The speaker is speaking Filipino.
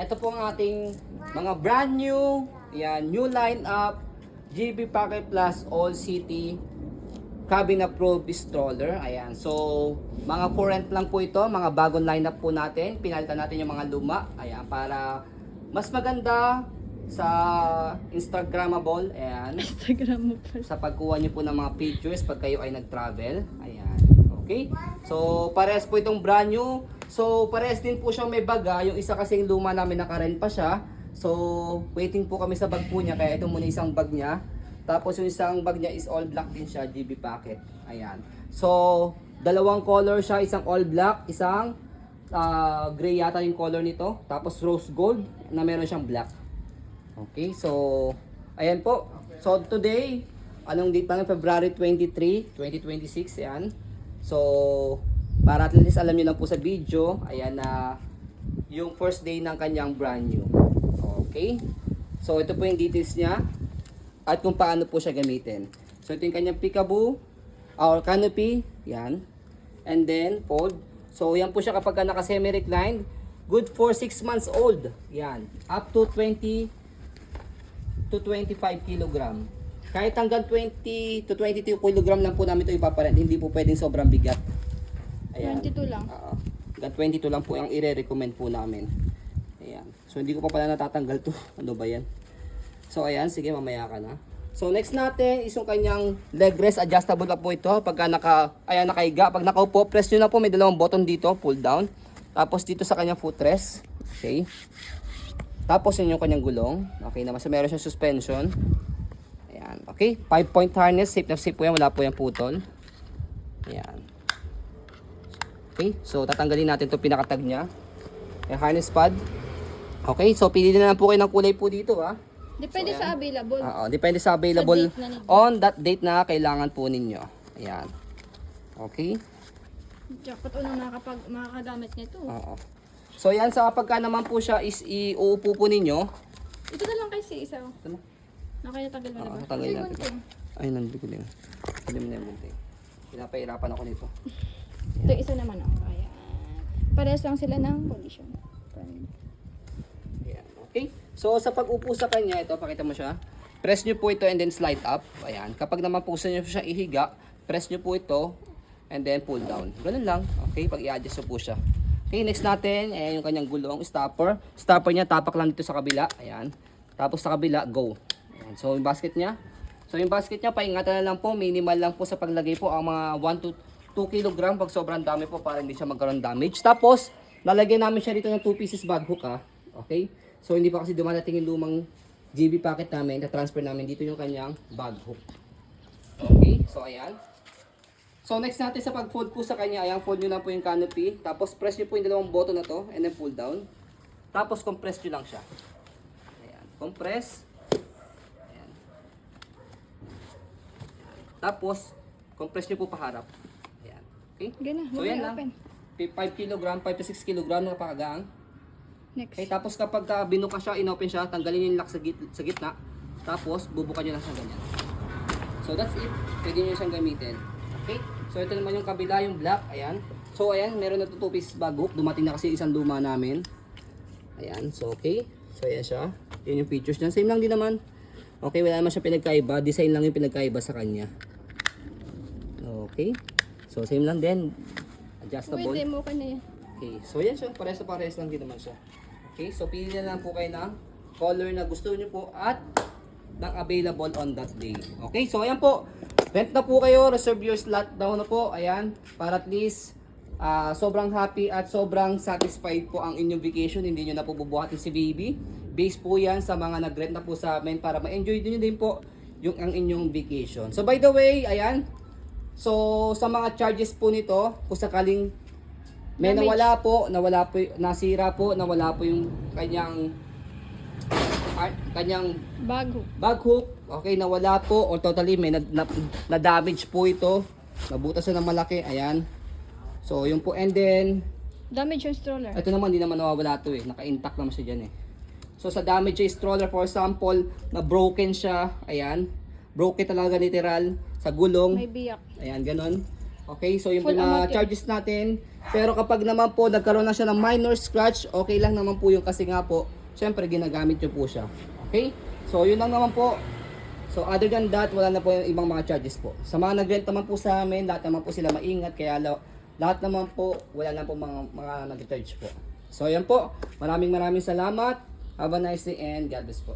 ito po ang ating mga brand new, yan, new lineup, GB Pocket Plus All City cabin approved stroller. Ayan. So, mga for rent lang po ito, mga bagong lineup po natin. Pinalitan natin yung mga luma. Ayan, para mas maganda sa Instagrammable. Ayan. Instagram mo pa. Sa pagkuha niyo po ng mga pictures pag kayo ay nag-travel. Ayan. Okay? So, parehas po itong brand new. So, parehas din po siyang may baga. Yung isa kasing luma namin naka-rent pa siya. So, waiting po kami sa bag po niya. Kaya ito muna isang bag niya. Tapos yung isang bag niya is all black din siya, GB Pocket. Ayan. So, dalawang color siya. Isang all black, isang gray yata yung color nito. Tapos rose gold na meron siyang black. Okay, so, ayan po. So, today, anong date pa ng February 23, 2026, ayan. So, para at least alam nyo lang po sa video, ayan na yung first day ng kanyang brand new. Okay, so ito po yung details niya at kung paano po siya gamitin. So, ito yung kanyang peekaboo, or canopy, yan. And then, fold. So, yan po siya kapag naka-semi-reclined. Good for 6 months old. Yan. Up to 20 to 25 kilogram. Kahit hanggang 20 to 22 kilogram lang po namin ito ipaparent. Hindi po pwedeng sobrang bigat. Ayan. 22 lang. Hanggang 22 lang po ang i-recommend po namin. Ayan. So, hindi ko pa pala natatanggal to. Ano ba yan? So, ayan. Sige, mamaya ka na. So, next natin is yung kanyang leg rest. Adjustable na po ito. Pagka nakahiga. Pag nakaupo, press nyo na po. May dalawang button dito. Pull down. Tapos dito sa kanyang footrest. Okay. Tapos yun yung kanyang gulong. Okay naman. So, meron siyang suspension. Ayan. Okay. 5-point harness. Safe na safe po yan. Wala po yung putol. Ayan. Okay. So, tatanggalin natin itong pinakatag niya. Yung harness pad. Okay. So, pili na lang po kayo ng kulay po dito, ha. Depende So, sa available. Oo, depende sa available Sa date na ninyo. on that date na kailangan po ninyo. Ayan. Okay? Jackpot unang makakagamit nito. Oo. So, yan sa pagka naman po siya is iuupo po ninyo. Ito na lang kasi isa. Ito na. Nakaya tagal mo na Oo, ba? tatanggalin Kasi natin. gunting. Ay, nandito ko din. Pwede mo na yung bunting. Pinapahirapan ako nito. Ito isa naman ako. Ayan. Parehas lang sila ng condition. Ayan. Okay? So, sa pag-upo sa kanya, ito, pakita mo siya. Press nyo po ito and then slide up. Ayan. Kapag naman po sa nyo siya ihiga, press nyo po ito and then pull down. Ganun lang. Okay? Pag i-adjust po siya. Okay, next natin, ayan yung kanyang gulong, stopper. Stopper niya, tapak lang dito sa kabila. Ayan. Tapos sa kabila, go. Ayan. So, yung basket niya. So, yung basket niya, paingatan na lang po. Minimal lang po sa paglagay po. Ang mga 1 to 2 kg pag sobrang dami po para hindi siya magkaroon damage. Tapos, lalagyan namin siya dito ng 2 pieces bag hook, ha. Okay? So, hindi pa kasi dumadating yung lumang GB Pocket namin. Na-transfer namin dito yung kanyang bag hook. Okay? So, ayan. So, next natin sa pag-fold po sa kanya, ayan, fold nyo lang po yung canopy. Tapos, press nyo po yung dalawang button na to. And then, pull down. Tapos, compress nyo lang siya. Ayan. Compress. Ayan. Tapos, compress nyo po paharap. Ayan. Okay? Ganun, So, huwag yan na lang. open. 5 kg, 5 to 6 kg na pakagaang. Next. Okay, tapos kapag binuka siya, inopen siya, tanggalin yung lock sa gitna. Tapos, bubukan nyo lang siya ganyan. So, that's it. Pwede nyo siyang gamitin. Okay? So, ito naman yung kabila, yung black. Ayan. So, ayan, meron na 2 pieces bag hook. Dumating na kasi isang luma namin. Ayan. So, okay. So, ayan siya. Yun yung features niya. Same lang din naman. Okay, wala naman siya pinagkaiba. Design lang yung pinagkaiba sa kanya. Okay. So, same lang din. Adjustable. Pwede mo ka na yan. Okay, so yan siya, parehas lang din naman siya. Okay, so pili na lang po kayo ng color na gusto niyo po at ng available on that day. Okay, so ayan po. Rent na po kayo, reserve your slot down na po. Ayan, para at least sobrang happy at sobrang satisfied po ang inyong vacation. Hindi nyo na po bubuhatin si baby. Base po yan sa mga nag-rent na po sa amin para ma-enjoy din po yung ang inyong vacation. So by the way, ayan. So sa mga charges po nito, kung sakaling may nawala po, nasira po, nawala po yung kanyang Bag bag hook. hook. Okay, nawala po or totally may na-damage po ito. Nabutas na ng malaki, ayan. So, yun po. And then, Damage yung stroller. ito naman, hindi naman nawawala to eh. Naka-intact naman siya dyan eh. So, sa damage yung stroller, for example, na broken siya, ayan. Broken talaga literal, sa gulong. May biyak. Ayan, ganun. Okay, so yung Full mga amount yun. charges natin. Pero kapag naman po nagkaroon na siya ng minor scratch, okay lang naman po yung kasi nga po, syempre ginagamit nyo po siya. Okay? So yun lang naman po. So other than that, wala na po yung ibang mga charges po. Sa mga nag-rent naman po sa amin, lahat naman po sila maingat. Kaya lahat naman po, wala na po mga nag-charge po. So yan po. Maraming salamat. Have a nice day and God bless po.